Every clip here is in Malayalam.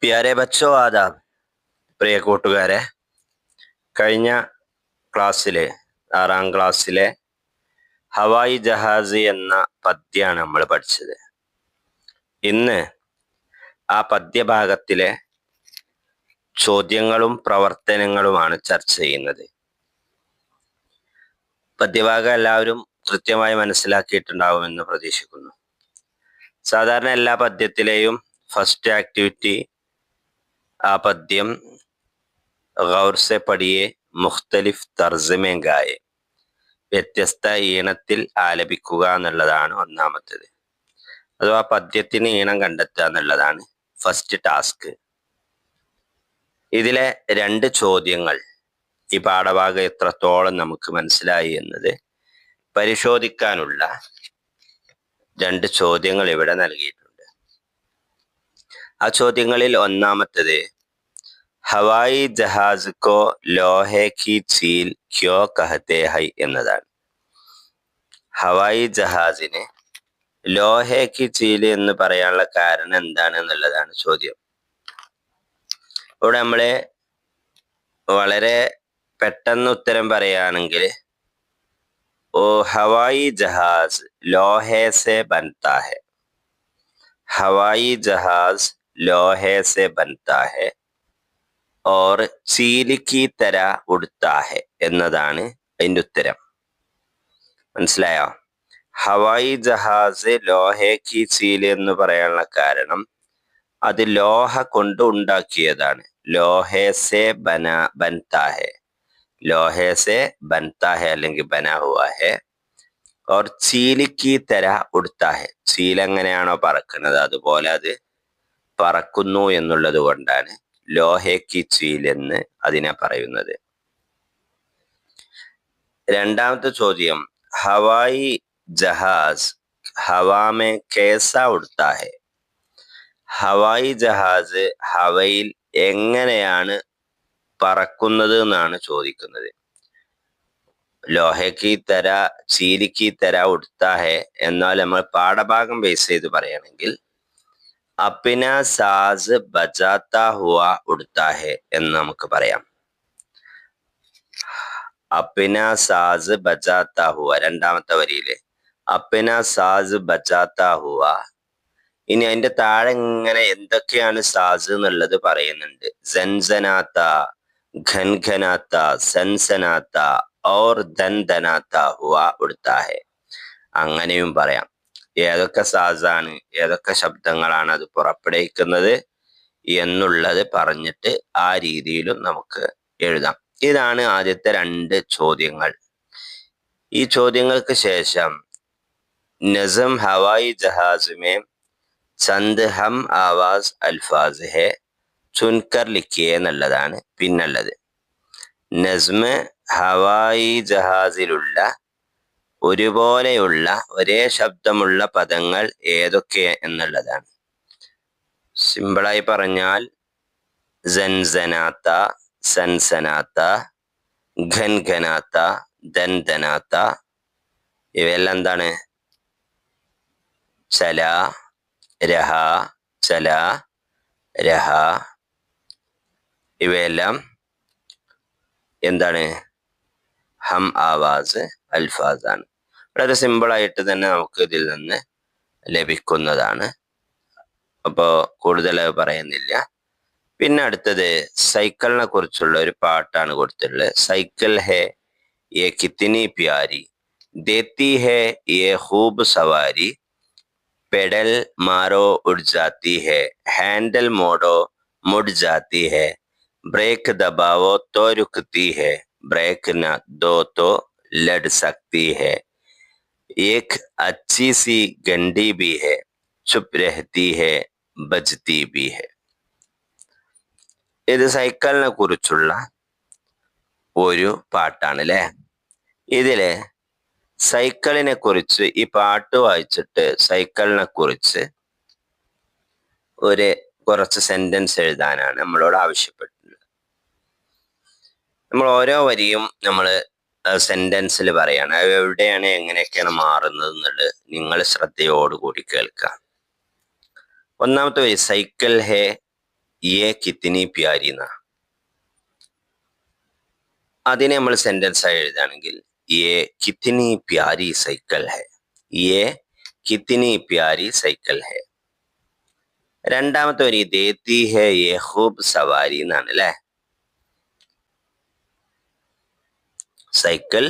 പ്യാരെ ബച്ചോ ആദാബ്. പ്രിയ കൂട്ടുകാരെ, കഴിഞ്ഞ ക്ലാസ്സിലെ 6ാം ക്ലാസ്സിലെ ഹവായി ജഹാസ് എന്ന പദ്യമാണ് നമ്മൾ പഠിച്ചത്. ഇന്ന് ആ പദ്യഭാഗത്തിലെ ചോദ്യങ്ങളും പ്രവർത്തനങ്ങളുമാണ് ചർച്ച ചെയ്യുന്നത്. പദ്യഭാഗം എല്ലാവരും കൃത്യമായി മനസ്സിലാക്കിയിട്ടുണ്ടാവുമെന്ന് പ്രതീക്ഷിക്കുന്നു. സാധാരണ എല്ലാ പദ്യത്തിലെയും ഫസ്റ്റ് ആക്ടിവിറ്റി ആ പദ്യം ഗൗർ സെ പഠിയെ മുഖ്തലിഫ് തർജമേ ഗായെ, വ്യത്യസ്ത ഈണത്തിൽ ആലപിക്കുക എന്നുള്ളതാണ് ഒന്നാമത്തേത്. അഥവാ പദ്യത്തിന് ഈണം കണ്ടെത്തുക എന്നുള്ളതാണ് ഫസ്റ്റ് ടാസ്ക്. ഇതിലെ 2 ചോദ്യങ്ങൾ ഈ പാഠഭാഗം എത്രത്തോളം നമുക്ക് മനസ്സിലായി എന്നത് പരിശോധിക്കാനുള്ള 2 ചോദ്യങ്ങൾ ഇവിടെ നൽകിയിട്ടുണ്ട്. ആ ചോദ്യങ്ങളിൽ ഒന്നാമത്തേത് ഹവായി ജഹാസ് കോ ലോഹെ കി ചീൽ ക്യോ കഹത്തെ ഹൈ എന്നതാണ്. ഹവായി ജഹാസിന് ലോഹെ കി ചീൽ എന്ന് പറയാനുള്ള കാരണം എന്താണ് എന്നുള്ളതാണ് ചോദ്യം. ഇവിടെ നമ്മള് വളരെ പെട്ടെന്ന് ഉത്തരം പറയുകയാണെങ്കിൽ ഓ ഹവായി ജഹാസ് ലോഹെ സെ ബൻതാ ഹെ, ഹവായി ജഹാസ് ലോഹെ സെ ബൻതാ ഹെ ഓർ ചീൽ കി തര ഉഡ്താ ഹെ എന്നതാണ് അതിൻ്റെ ഉത്തരം. മനസ്സിലായോ? ഹവായി ജഹാസ് ലോഹെ കി ചീൽ എന്ന് പറയാനുള്ള കാരണം അത് ലോഹ കൊണ്ട് ഉണ്ടാക്കിയതാണ്. ലോഹെ സെ ബൻതാ ഹെ, ലോഹെ സെ ബൻതാ ഹെ അല്ലെങ്കിൽ ബനാ ഹുവാ ഹെ. ഓർ ചീൽ കി തര ഉഡ്താ ഹെ, ചീൽ എങ്ങനെയാണോ പറക്കുന്നത് അതുപോലെ അത് പറക്കുന്നു എന്നുള്ളത് കൊണ്ടാണ് ലോഹെ കി ചീൽ എന്ന് അതിനെ പറയുന്നത്. രണ്ടാമത്തെ ചോദ്യം ഹവായി ജഹാസ് ഹവാമേ കേസാ ഉഡ്താ ഹെ, ഹവായി ജഹാസ് ഹവയിൽ എങ്ങനെയാണ് പറക്കുന്നത് എന്നാണ് ചോദിക്കുന്നത്. ലോഹയ്ക്ക് തര ചീലിക്ക് തര ഉഡ്താ ഹെ എന്നാൽ നമ്മൾ പാഠഭാഗം ബേസ് ചെയ്ത് പറയുകയാണെങ്കിൽ അപ്പിന സാസ് ബജാത്താ ഹുവ ഉഡ്താ ഹെ എന്ന് നമുക്ക് പറയാം. അപ്പിന സാസ് ബജാത്താ ഹുവ, രണ്ടാമത്തെ വരിയില് അപ്പിന സാസ് ബജാത്താ ഹുവ. ഇനി അതിന്റെ താഴെ ഇങ്ങനെ എന്തൊക്കെയാണ് സാസ് എന്നുള്ളത് പറയുന്നുണ്ട്. സൻസനാത്ത, ഘൻഘനാത്ത, സൻസനാത്ത ഓർ ധൻധനാത്ത ഹുവ ഉഡ്താ ഹെ. അങ്ങനെയും പറയാം. ഏതൊക്കെ സാസാണ്, ഏതൊക്കെ ശബ്ദങ്ങളാണ് അത് പുറപ്പെടുവിക്കുന്നത് എന്നുള്ളത് പറഞ്ഞിട്ട് ആ രീതിയിലും നമുക്ക് എഴുതാം. ഇതാണ് ആദ്യത്തെ 2 ചോദ്യങ്ങൾ. ഈ ചോദ്യങ്ങൾക്ക് ശേഷം നസം ഹവായി ജഹാസ് മേ ചന്ദ് ഹം ആവാസ് അൽഫാസ് ഹെ ചുൻകർ ലിഖിയെ എന്നുള്ളതാണ് പിന്നുള്ളത്. നസ്മ് ഹവായി ജഹാസിലുള്ള ഒരുപോലെയുള്ള ഒരേ ശബ്ദമുള്ള പദങ്ങൾ ഏതൊക്കെ എന്നുള്ളതാണ്. സിമ്പിളായി പറഞ്ഞാൽ സൻസനാത്ത, സൻസനാത്ത, ഘൻഘനാത്ത, ധൻധനാത്ത ഇവയെല്ലാം എന്താണ്? ചല, രഹ, ചല, രഹ ഇവയെല്ലാം എന്താണ്? ഹം ആവാസ് അൽഫാസാണ്. വളരെ സിമ്പിളായിട്ട് തന്നെ നമുക്ക് ഇതിൽ നിന്ന് ലഭിക്കുന്നതാണ്. അപ്പോൾ കൂടുതൽ പറയുന്നില്ല. പിന്നെ അടുത്തത് സൈക്കിളിനെ കുറിച്ചുള്ള ഒരു പാട്ടാണ് കൊടുത്തിട്ടുള്ളത്. സൈക്കിൾ ഹേ യേ കിത്നി പ്യാരി, ദേത്തി ഹേ യേ ഖൂബ് സവാരി, പെഡൽ മാരോ ഉഡ് ജാത്തി ഹേ, ഹാൻഡൽ മോഡോ മുഡ് ജാത്തി ഹേ, ബ്രേക്ക് ദബാവോ തോ രുക്കത്തി ഹേ, ब्रेक न दो तो लड़ सकती है, एक अच्छी सी गंडी भी है, चुप रहती है बजती भी है. ഇത് സൈക്കിളിനെ കുറിച്ചുള്ള ഒരു പാട്ടാണ് അല്ലേ. ഇതില് സൈക്കിളിനെ കുറിച്ച് ഈ പാട്ട് വായിച്ചിട്ട് സൈക്കിളിനെ കുറിച്ച് കുറച്ച് സെന്റൻസ് എഴുതാനാണ് നമ്മളോട് ആവശ്യപ്പെട്ടിട്ടുള്ളത്. നമ്മൾ ഓരോ വരിയും നമ്മൾ സെന്റൻസിൽ പറയാണ്. എവിടെയാണ് എങ്ങനെയൊക്കെയാണ് മാറുന്നത് എന്നുള്ളത് നിങ്ങൾ ശ്രദ്ധയോടുകൂടി കേൾക്കുക. ഒന്നാമത്തെ വരി സൈക്കിൾ ഹേ യേ കിത്നി പ്യാരി എന്നാ. അതിനെ നമ്മൾ സെന്റൻസ് ആയി എഴുതുകയാണെങ്കിൽ യേ കിത്നി പ്യാരി സൈക്കിൾ ഹെ. യേ കിത്നി പ്യാരി സൈക്കിൾ ഹെ. രണ്ടാമത്തെ വരി ദേത്തി ഹെ യേ ഖൂബ് സവാരി എന്നാണ് അല്ലെ. സൈക്കിൾ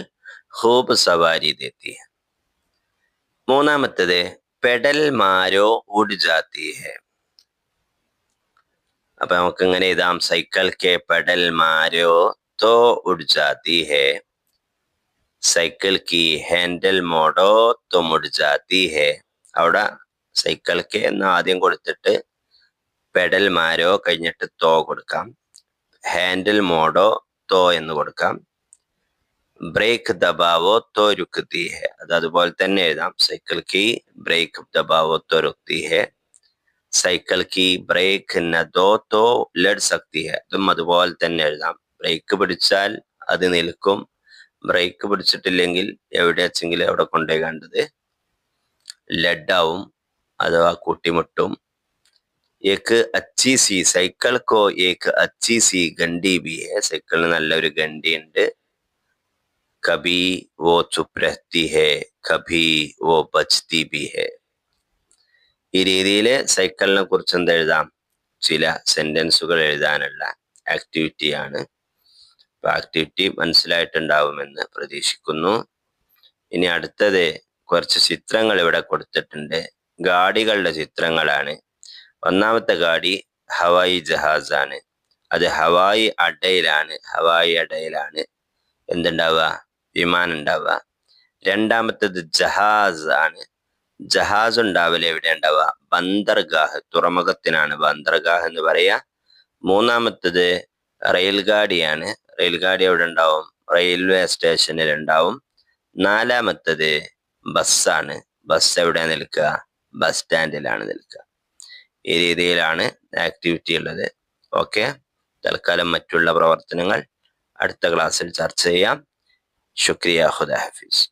ഖൂബ് സവാരി ദേത്തി ഹെ. മൂന്നാമത്തേത് പെഡൽ മാരോ ഉഡ് ജാത്തി ഹെ. അപ്പൊ നമുക്ക് ഇങ്ങനെ എഴുതാം, സൈക്കിൾ കെ പെഡൽ മാരോ തോ ഉഡ് ജാത്തി ഹെ. സൈക്കിൾ കി ഹാൻഡിൽ മോഡോ തോ മുഡ് ജാത്തി ഹെ. അവിടെ സൈക്കിൾ കെ എന്ന് ആദ്യം കൊടുത്തിട്ട് പെഡൽ മാരോ കഴിഞ്ഞിട്ട് തോ കൊടുക്കാം. ഹാൻഡിൽ മോഡോ തോ എന്ന് കൊടുക്കാം. ബ്രേക്ക് ദബാവോ തോ രുക്തി ഹെ. അത് അതുപോലെ തന്നെ എഴുതാം, സൈക്കിൾ കി ബ്രേക്ക് ദബാവോ തോ രുക്തി ഹെ. സൈക്കിൾ കി ബ്രേക്ക് ന ദോ തോ ലഡ് സക്തി ഹെ. അതും അതുപോലെ തന്നെ എഴുതാം, ബ്രേക്ക് പിടിച്ചാൽ അത് നിൽക്കും, ബ്രേക്ക് പിടിച്ചിട്ടില്ലെങ്കിൽ എവിടെ വെച്ചെങ്കിലും എവിടെ കൊണ്ടുപോയി കണ്ടത് ലഡാവും അഥവാ കൂട്ടിമുട്ടും. ഏക്ക് അച്ചി സി സൈക്കിൾ കോ ഏക്ക് അച്ചി സി ഗണ്ടി ബി ഹെ. സൈക്കിളിന് നല്ലൊരു ഗണ്ടി ഉണ്ട്. കഭി വോ ചുപ് രഹ്തി ഹെ കഭി വോ ബജ്തി ബി ഹെ. ഈ രീതിയിൽ സൈക്കിളിനെ കുറിച്ച് എന്തെഴുതാം, ചില സെന്റൻസുകൾ എഴുതാനുള്ള ആക്ടിവിറ്റിയാണ്. അപ്പൊ ആക്ടിവിറ്റി മനസ്സിലായിട്ടുണ്ടാവുമെന്ന് പ്രതീക്ഷിക്കുന്നു. ഇനി അടുത്തത് കുറച്ച് ചിത്രങ്ങൾ ഇവിടെ കൊടുത്തിട്ടുണ്ട്. ഗാഡികളുടെ ചിത്രങ്ങളാണ്. ഒന്നാമത്തെ ഗാഡി ഹവായി ജഹാസ് ആണ്. അത് ഹവായി അഡയിലാണ് എന്തുണ്ടാവുക, വിമാനം ഉണ്ടാവുക. രണ്ടാമത്തേത് ജഹാസ് ആണ്. ജഹാസ് ഉണ്ടാവില്ല എവിടെ ഉണ്ടാവുക, ബന്ദർഗാഹ്, തുറമുഖത്തിനാണ് ബന്ദർഗാഹ് എന്ന് പറയാ. മൂന്നാമത്തേത് റെയിൽഗാഡിയാണ്. റെയിൽഗാഡി എവിടെ ഉണ്ടാവും, റെയിൽവേ സ്റ്റേഷനിൽ ഉണ്ടാവും. നാലാമത്തേത് ബസ്സാണ്. ബസ് എവിടെ നിൽക്കുക, ബസ് സ്റ്റാൻഡിലാണ് നിൽക്കുക. ഈ രീതിയിലാണ് ആക്ടിവിറ്റി ഉള്ളത്. ഓക്കെ, തൽക്കാലം മറ്റുള്ള പ്രവർത്തനങ്ങൾ അടുത്ത ക്ലാസ്സിൽ ചർച്ച ചെയ്യാം. ശുക്രിയ, ഖുദാ ഹഫീസ്.